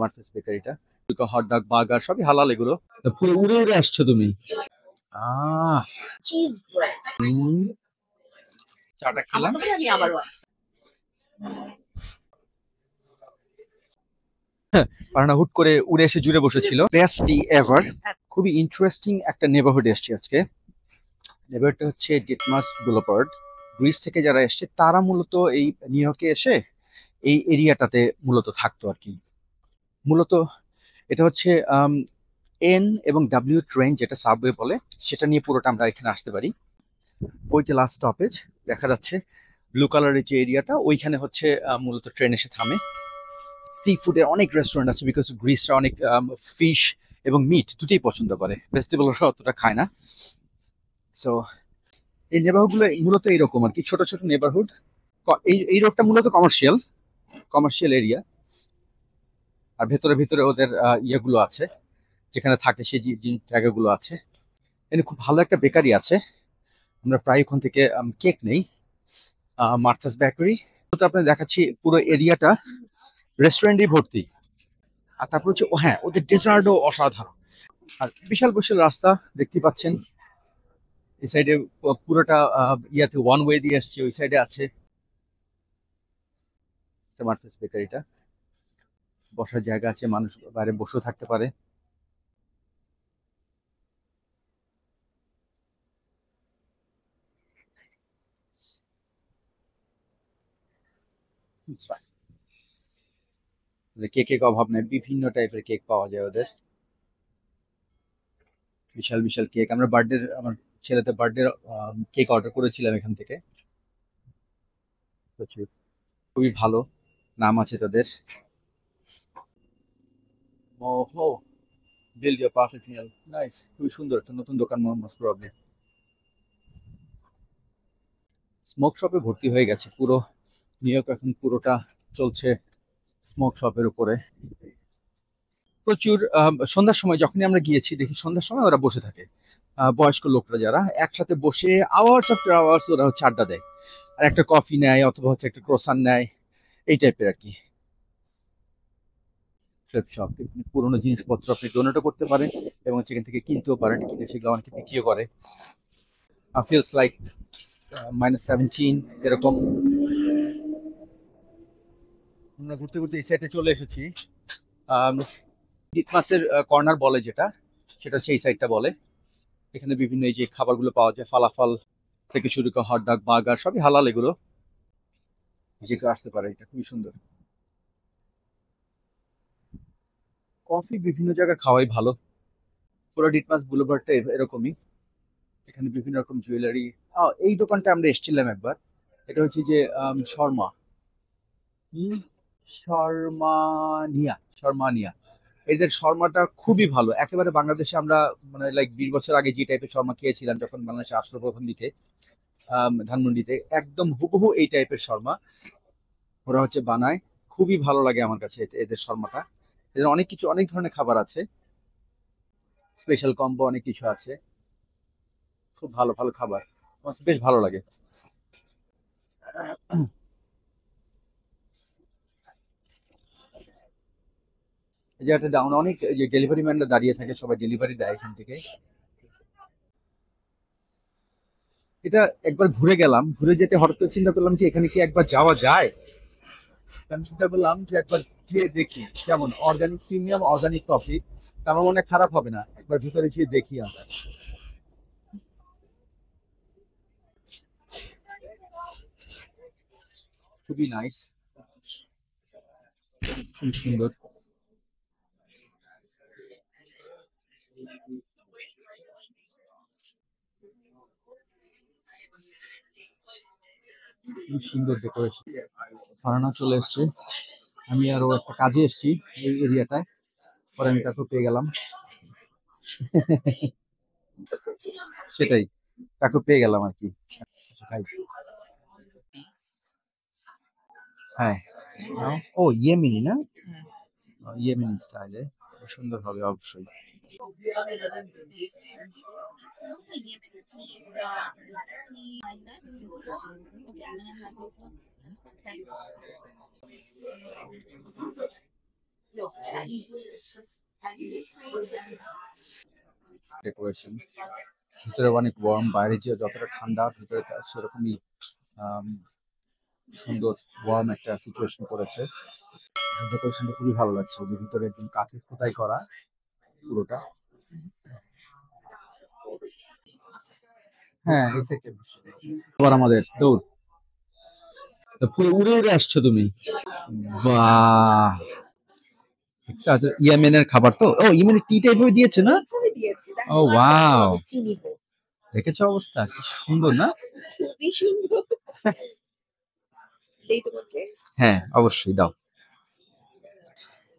মার্টিস বেকারিটা hot dog burger সবই হালাল এগুলো। তো পুরো উড়ে উড়ে আসছো তুমি। আহ চিজ ব্রেড চাটা খেলাম। আমি আবারও পারানা হুট করে উড়ে এসে জুড়ে বসেছিল। Best day ever. খুবই ইন্টারেস্টিং একটা নেবারহুড এসেছি আজকে। নেবারহুডটা হচ্ছে ডিটমাস বুলেভার্ড। গ্রিস থেকে যারা এসছে তারা মূলত এই নিউ ইয়র্কে এসে এই এরিয়াটাতে মূলত থাকতো আর কি। মূলত এটা হচ্ছে এন এবং ডাব্লিউ ট্রেন, যেটা সাবওয়ে বলে, সেটা নিয়ে পুরোটা আমরা এখানে আসতে পারি। ওই যে লাস্ট স্টপেজ দেখা যাচ্ছে ব্লু কালারের যে এরিয়াটা, ওইখানে হচ্ছে মূলত ট্রেন এসে থামে। সি ফুডের অনেক রেস্টুরেন্ট আছে, বিকজ গ্রিসরা অনেক ফিশ এবং মিট দুটোই পছন্দ করে। ভেজিটেবলরা অতটা খায় না। সো এই নেবারহুডগুলো মূলত এইরকম আর কি, ছোট ছোট নেবারহুড। এই রোডটা মূলত কমার্শিয়াল এরিয়া। আর ভেতরে ভেতরে ওদের ইয়েগুলো আছে, যেখানে থাকে সেই জায়গাগুলো আছে। এখানে খুব ভালো একটা বেকারি আছে, আমরা প্রায় ওখান থেকে কেক নেই। মার্থাস বেকারি। তো আপনাদের দেখাচ্ছি পুরো এরিয়াটা রেস্টুরেন্টই ভর্তি। আর তারপর হচ্ছে হ্যাঁ, ওদের ডেজার্টও অসাধারণ। আর বিশাল বিশাল রাস্তা দেখতে পাচ্ছেন। এই সাইডে পুরোটা ইয়াতে ওয়ান ওয়ে দিয়ে আসছে, ওই সাইডে আছে মার্থাস বেকারিটা। বসার জায়গা আছে, মানুষ বাইরে বসেও থাকতে পারে। কেকের অভাব নেই, বিভিন্ন টাইপের কেক পাওয়া যায় ওদের। বিশাল বিশাল কেক। আমার ছেলেদের বার্থডে কেক অর্ডার করেছিলাম এখান থেকে। প্রচুর, খুবই ভালো নাম আছে তাদের। ওহো, build your perfect meal, nice. খুবই সুন্দর একটা নতুন দোকান মোহাম্মদ প্রবলেম। স্মোক শপে ভর্তি হয়ে গেছে পুরো নিউ ইয়র্ক, এখন পুরোটা চলছে স্মোক শপের উপরে। প্রচুর সন্ধ্যার সময় যখনই আমরা গিয়েছি দেখি সন্ধ্যার সময় ওরা বসে থাকে। বয়স্ক লোকরা যারা একসাথে বসে আওয়ার্স আফটার আওয়ার্স ওরা হচ্ছে আড্ডা দেয়। আর একটা কফি নেয় অথবা হচ্ছে একটা ক্রোসান নেয়, এই টাইপের আর কি। থ্রিফ্ট শপ, পুরোনো জিনিসপত্র আপনি ডোনেটও করতে পারেন এবং সেখান থেকে কিনতেও পারেন, কিনে সেগুলো অনেকে বিক্রিও করে। ফিলস লাইক -17 এরকম। আমরা ঘুরতে ঘুরতে এই সাইডে চলে এসেছি। ডিটমাসের কর্নার বলে যেটা, সেটা হচ্ছে এই সাইডটা বলে। এখানে বিভিন্ন এই যে খাবারগুলো পাওয়া যায়, ফালাফল থেকে শুরু করে হট ডগ বার্গার সবই হালাল এগুলো। যে কেউ আসতে পারে, এটা খুবই সুন্দর। কফি বিভিন্ন জায়গায় খাওয়াই ভালো। পুরো ডিটমাস বুলেভার্ডটা এরকমই। এখানে বিভিন্ন রকম জুয়েলারি। এই দোকানটা আমরা এসেছিলাম একবার। এটা হচ্ছে যে শর্মা, কি শর্মানিয়া। এদের শর্মাটা খুবই ভালো, একেবারে বাংলাদেশে আমরা মানে লাইক 20 বছর আগে যে টাইপের শর্মা খেয়েছিলাম যখন বাংলাদেশে আসলো প্রথম দিকে, ধানমন্ডিতে, একদম হুবহু এই টাইপের শর্মা ওরা হচ্ছে বানায়। খুবই ভালো লাগে আমার কাছে এদের শর্মাটা। এদের অনেক কিছু, অনেক ধরনের খাবার আছে, স্পেশাল কম্বো অনেক কিছু আছে। খুব ভালো ভালো খাবার, আমার বেশ ভালো লাগে। এই জায়গাটা ডাউন অনেক, যে ডেলিভারি ম্যানরা দাঁড়িয়ে থাকে, সবাই ডেলিভারি দেয় এখান থেকে। এটা একবার ঘুরে গেলাম, ঘুরে যেতে হঠাৎ করে চিন্তা করলাম যে এখানে কি একবার যাওয়া যায়। আমি চিন্তা করলাম যে একবার যে দেখি কেমন অর্গানিক প্রিমিয়াম অর্গানিক কফি, আমার মনে হয় খারাপ হবে না, একবার ভিতরে গিয়ে দেখি আমরা। খুবই নাইস, খুব সুন্দর। খুব সুন্দর ডেকোরেশন। ফারানা চলে এসছে, আমি আরো একটা কাজে এসেছি এই এরিয়াটায়, পরে আমি তাকে পেয়ে গেলাম। সেটাই, তাকে পেয়ে গেলাম আর কি। খাই। হ্যাঁ, ও ইয়েমেনি না, ইয়েমেনি স্টাইলে সুন্দর হবে অবশ্যই। ডেকোরেশন ভিতরে অনেক ওয়ার্ম, বাইরে যে যতটা ঠান্ডা ভিতরে সেরকমই আম, সুন্দর ওয়ার্ম একটা সিচুয়েশন করেছে। ডেকোরেশনটা খুবই ভালো লাগছে, যে ভিতরে একদম কাঠের খোদাই করা পুরোটা। হ্যাঁ এই সেটে আবার আমাদের দৌড়, তো পুরো উড়ে উড়ে আসছো তুমি। বাহ, আচ্ছা আচ্ছা, ইয়েমেনের খাবার তো, ও ইয়েমেনের টি টাইপের দিয়েছে না? এইভাবে দিয়েছি, ও দ্যাটস ওয়াই ওয়াও, আমি চিনি তো। দেখেছো অবস্থা কি সুন্দর না? খুবই সুন্দর। এই তোমাকে হ্যাঁ অবশ্যই দাও।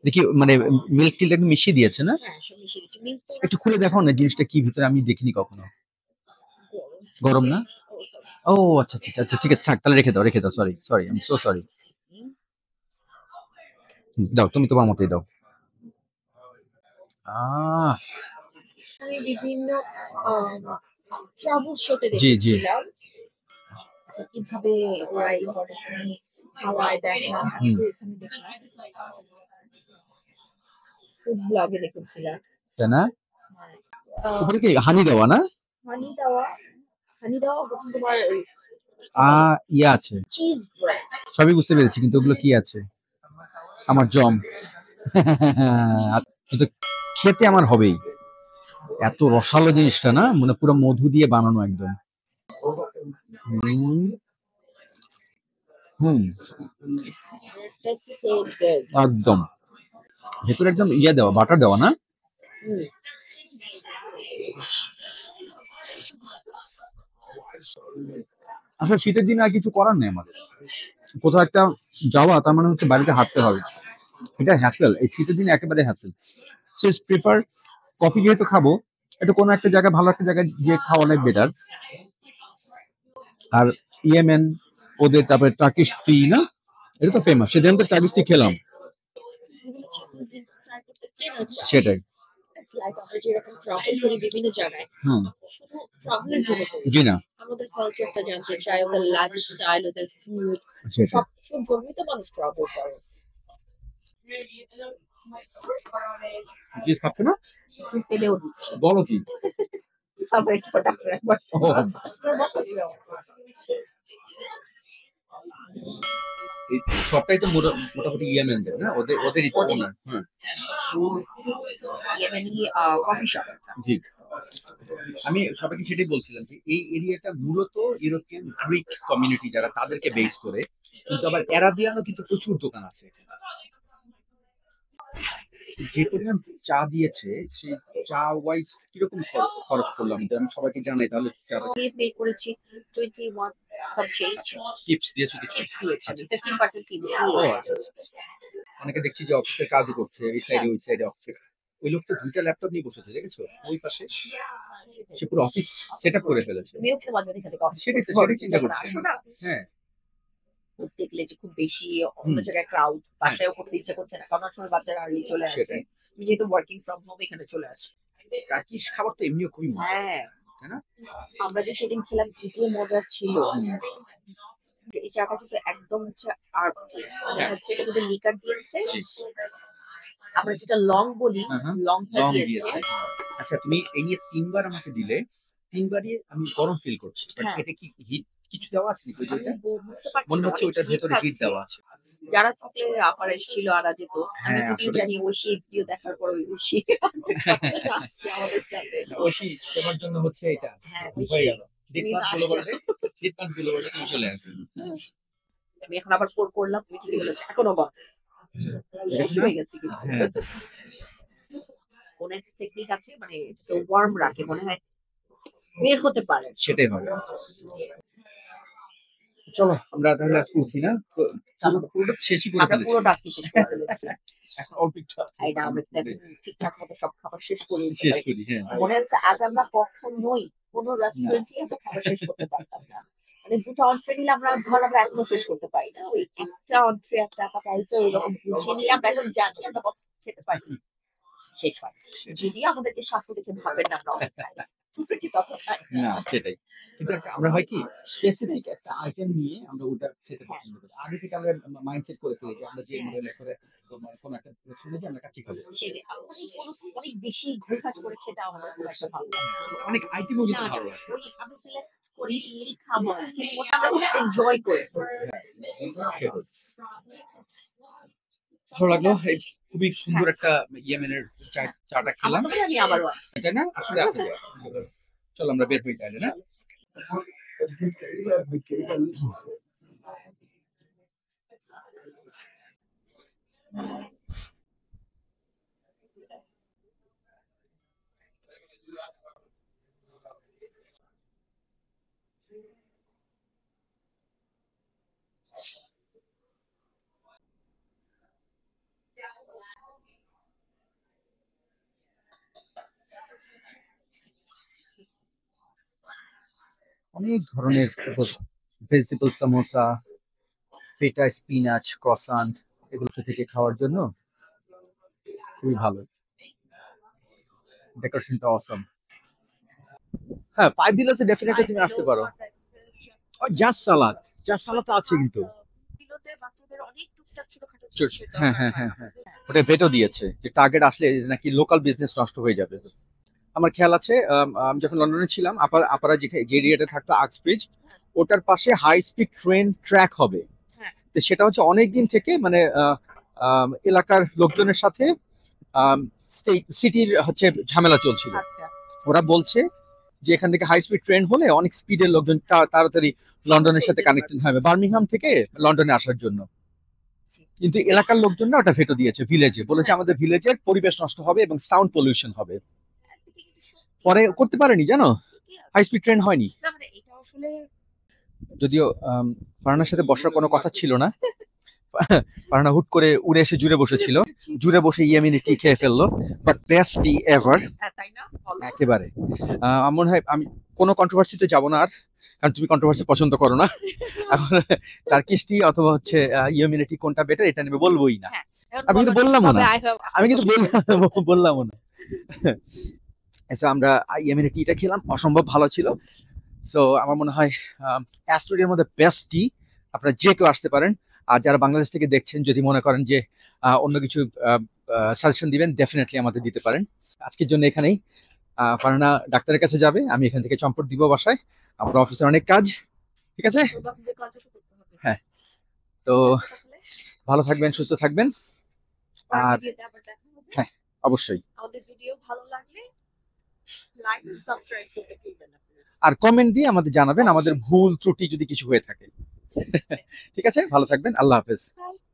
দেখি মানে মিল্ক টিটা একটু মিশিয়ে দিয়েছে না? হ্যাঁ সব মিশিয়ে দিচ্ছি, মিল্ক তো একটু খুলে দেখো না জিনিসটা কি ভিতরে, আমি দেখিনি কখনো। গরম। গরম না? ও সরি। ও আচ্ছা আচ্ছা আচ্ছা, ঠিক আছে থাক, তাহলে রেখে দাও রেখে দাও, sorry sorry, I am so sorry. দাও তুমি তোমার মতোই দাও। আহ আমি বিভিন্ন ট্রাভেল শোতে জি জি। দেখেছিলাম যে কিভাবে ওরা এই ধরনের খাওয়ায় দেখা, হুম, আজকে এখানে দেখলাম ফুড ব্লগে দেখেছিলাম। তাই না? আহ, উপরে কি হানি দেওয়া না? হানি দেওয়া, হানি দেওয়া হচ্ছে তোমার ইয়ে আছে, চিজ ব্রেড। সবই বুঝতে পেরেছি, কিন্তু ওগুলো কি আছে? আমার জম। কিন্তু খেতে আমার হবেই, এত রসালো জিনিসটা না, মানে পুরো মধু দিয়ে বানানো একদম। হুম হুম, সো গুড। একদম ভেতরে একদম ইয়ে দেওয়া, বাটার দেওয়া না? আসলে শীতের দিনে আর কিছু করার নেই আমাদের, কোথাও একটা যাওয়া তার মানে হচ্ছে বাড়িতে হাঁটতে হবে, এটা হ্যাসেল, এই শীতের দিনে একেবারে হ্যাসেল। সো প্রিফার কফি যেহেতু খাবো, একটু কোনো একটা জায়গায় ভালো একটা জায়গায় গিয়ে খাওয়াটাই বেটার। আর ইয়েমেন ওদের তারপরে টার্কিশ টি না, এটা তো ফেমাস, সেদিন তো টার্কিশ টি খেলাম। সেটাই। It's like আমরা যেরকম ট্রাভেল করি বিভিন্ন জায়গায়, হুম, শুধু ট্রাভেলের জন্য করি জি না। না, আমাদের কালচারটা জানতে চাই, ওদের লাইফস্টাইল, ওদের ফুড, সেটাই। সবকিছুর জন্যই তো মানুষ ট্রাভেল করে। জি খাচ্ছ না? একটু ফেলেও দিচ্ছে, বলো কি? আবার একটু ডাক্তার একবার ও এই সবটাই তো মোটামুটি ইয়েমেনদের না, ওদের ওদেরই তো ওদেরই ওনার। হ্যাঁ ইয়েমেনি কফি শপ। জি। আমি সবাইকে সেটাই বলছিলাম যে এই এরিয়াটা মূলত ইউরোপিয়ান গ্রিক কমিউনিটি যারা, তাদেরকে বেস করে, কিন্তু আবার অ্যারাবিয়ানও কিন্তু প্রচুর দোকান আছে। যে পরিমাণ চা দিয়েছে, সেই চা ওয়াইজ কিরকম খরচ করলাম, যদি আমি সবাইকে জানাই তাহলে আমি পে করেছি 21 সাম চেঞ্জ। টিপস দিয়েছো কিছু? টিপস দিয়েছি আমি, আচ্ছা। 15% টিপস ও দিয়েছি। আচ্ছা আচ্ছা। অনেকে দেখছি যে অফিসের কাজও করছে, এই সাইডে ওই সাইডে অফিসে। ওই লোক তো দুইটা ল্যাপটপ নিয়ে বসেছে, দেখেছো ওই পাশে, সে পুরো অফিস সেট আপ করে ফেলেছে। আমিও কিন্তু মাঝে মাঝে এখান থেকে অফিস সেটাই তো, করতে সেটাই চিন্তা যখন করছি। আসো না, হ্যাঁ দেখলে যে খুব বেশি অন্য হুম, জায়গায় ক্রাউড, বাসায়ও করতে ইচ্ছা করছে না, কারণ অনেক সময় বাচ্চারা আর্লি চলে আসে। সেটাই। আমি যেহেতু ওয়ার্কিং ফ্রম হোম এখানে চলে আসি। টার্কিশ খাবার তো এমনিও খুবই মজা, হ্যাঁ, তাই না? আমরা যে সেদিন খেলাম কি যে মজার ছিল। এই জায়গা কিন্তু একদম হচ্ছে আর্ট, মানে হ্যাঁ হচ্ছে শুধু লিকার দিয়েছে, জি। আমরা যেটা লং বলি, হ্যাঁ হ্যাঁ, লংটা লং দিয়েছে। দিয়েছে। আচ্ছা তুমি এই নিয়ে তিনবার আমাকে দিলে, তিনবারই আমি গরম ফিল করছি, বাট হ্যাঁ, এটা কি হিট কিছু দেওয়া আছে নাকি? আমি ওইটা বুঝতে পারছি মনে না, হচ্ছে অনেক ওইটার হিট ভেতরে হিট খাচ্ছে। দেওয়া আছে। যারা থাকলে আপার এসেছিল আরা যেত, আমি হ্যাঁ যদিও আসলে জানি ঐশী ভিডিও দেখার পর ঐশী আসছে আমাদের সাথে। ঐশী তোমার জন্য হচ্ছে এটা হ্যাঁ হয়ে ঐশী, গেল। তুমি ডিটমাস তো গুলো আসছো। বলতে, ডিটমাস গুলো বলতে তুমি চলে আসবে। আমি এখন আবার পোর করলাম, তুমি ঠিকই বলেছো, এখনো বল শেষ দেখো না? হয়ে গেছে কিন্তু। হ্যাঁ কোন একটা টেকনিক আছে, মানে ওয়ার্ম রাখে, মনে হয় বের হতে পারে। সেটাই হবে। চলো আমরা তাহলে আজকে উঠি না, পুরোটা শেষই করে আমরা ফেলেছি। পুরোটা আজকে শেষ করে ফেলেছি। এখন অল্প একটু আছে, এই না, আমরা তো এখন ঠিকঠাক মতো সব খাবার শেষ করে দিতে শেষ পারি। করি। হ্যাঁ মনে হচ্ছে আজ আমরা কখনোই কোনো রেস্টুরেন্টে এত খাবার শেষ করতে পারতাম না। মানে দুটো অন্ট্রে নিলে আমরা ধর আমরা এখনো শেষ করতে পারি না, ওই একটা অন্ট্রে একটা অ্যাপাটাইজার ওইরকম বুঝিয়ে নিয়ে আমরা এখন জানি আমরা কত খেতে পারি, শেষ হয়। যদিও আমাদেরকে স্বাস্থ্য দেখে ভাবেন না আমরা অনেক খাই। পুরো কি তত খাই না সেটাই। কিন্তু আমরা হয় কি স্পেসিফিক একটা আইটেম নিয়ে আমরা ওটা খেতে হ্যাঁ। পছন্দ করি। আগে থেকে আমরা মাইন্ডসেট করে ফেলি যে আমরা যে হ্যাঁ। মডেলের করে কোন একটা রেস্টুরেন্টে যে আমরা কাচ্চি খাবো। সেটাই। অনেক বেশি ঘুরঘাট করে খেতে আমার খুব একটা ভালো লাগে না। অনেক আইটেমও না, কিন্তু না, ভালো লাগে। ওই আমি সিলেক্ট করি যে এই খাবো আজকে ওটা আমরা খুব এনজয় করি। সেটাই। ভালো লাগলো। এই খুবই সুন্দর একটা ইয়েমেনের চাটা খেলাম। আমাকে আমি আবারও আসছি। তাই না? আসলে আপনি চলো আমরা বের হই তাহলে না? অনেক ধরনের ভেজিটেবল সামোসা, ফেটা স্পিনাচ, ক্রসান্ট এগুলো থেকে খাওয়ার জন্য খুবই ভালো। ডেকোরেশনটা অসম। হ্যাঁ, $5 ডেফিনেটলি তুমি আসতে পারো। জাস্ট সালাদ, জাস্ট সালাদ তো আছে কিন্তু। বিলোতে বাচ্চাদের অনেক টুকটাক ছোটখাটো ছোট- জিনিসের হ্যাঁ দরকার হ্যাঁ হয়। হ্যাঁ হ্যাঁ ওটা ভেটো দিয়েছে যে টার্গেট আসলে নাকি লোকাল বিজনেস নষ্ট হয়ে যাবে। আমার খেয়াল আছে আমি যখন লন্ডনে ছিলাম আপারা যে এরিয়াতে থাকতো আর্কস্প্রিজ, ওটার পাশে হাই স্পিড ট্রেন ট্র্যাক হবে। হ্যাঁ। তো সেটা হচ্ছে অনেকদিন থেকে মানে এলাকার লোকজনের সাথে সিটির হচ্ছে ঝামেলা চলছিল। আচ্ছা। ওরা বলছে যে এখান থেকে হাই স্পিড ট্রেন হলে অনেক স্পিডের লোকজন তাড়াতাড়ি লন্ডনের সাথে কানেক্টেড হবে বার্মিংহাম থেকে লন্ডনে আসার জন্য। কিন্তু এলাকার লোকজন না ওটা ভেটো দিয়েছে ভিলেজে, বলেছে আমাদের ভিলেজের পরিবেশ নষ্ট হবে এবং সাউন্ড পলিউশন হবে। পরে করতে পারেনি জানো, হাই স্পিড ট্রেন হয়নি। না মানে এটা আসলে যদিও ফারহানার সাথে বসার কোনো কথা ছিল না, ফারহানা হুট করে উড়ে এসে জুড়ে বসেছিল, জুড়ে বসে ইয়েমেনি টি খেয়ে ফেললো। বাট বেস্ট টি এভার, হ্যাঁ, তাই না বলো? একেবারে। আমার মনে হয় আমি কোনো কন্ট্রোভার্সিতে যাব না আর, কারণ তুমি কন্ট্রোভার্সি পছন্দ করো না। এখন টার্কিশ টি অথবা হচ্ছে ইয়েমেনি টি কোনটা বেটার এটা নিয়ে বলবোই না। হ্যাঁ, এখন আমি কিন্তু বলো বললামও তবে না। I have- আমি কিন্তু বললামও না। So, আমরা ইয়েমেনি টিটা খেলাম, অসম্ভব ভালো ছিল। সো আমার মনে হয় অ্যাস্টোরিয়ার মধ্যে বেস্ট টি, আপনারা যে কেউ আসতে পারেন। আর যারা বাংলাদেশ থেকে দেখছেন যদি মনে করেন যে অন্য কিছু সাজেশন দিবেন, ডেফিনেটলি আমাদের দিতে পারেন। আজকের জন্য এখানেই। ফারহানা ডাক্তারের কাছে যাবে, আমি এখান থেকে চম্পট দিব বাসায়, আমার অফিসের অনেক কাজ। ঠিক আছে, তোমাদের কাজও তো করতে হবে। হ্যাঁ। তো ঠিক আছে তাহলে? ভালো থাকবেন, সুস্থ থাকবেন। পরের আর ভিডিওতে আবার দেখা হবে। হ্যাঁ, অবশ্যই। আমাদের ভিডিও ভালো লাগলে লাইক ও সাবস্ক্রাইব করতে ভুলবেন না please। আর কমেন্ট দিয়ে আমাদের জানাবেন আমাদের ভুল ত্রুটি যদি কিছু হয়ে থাকে। ঠিক আছে, ভালো থাকবেন, আল্লাহ হাফেজ। Bye.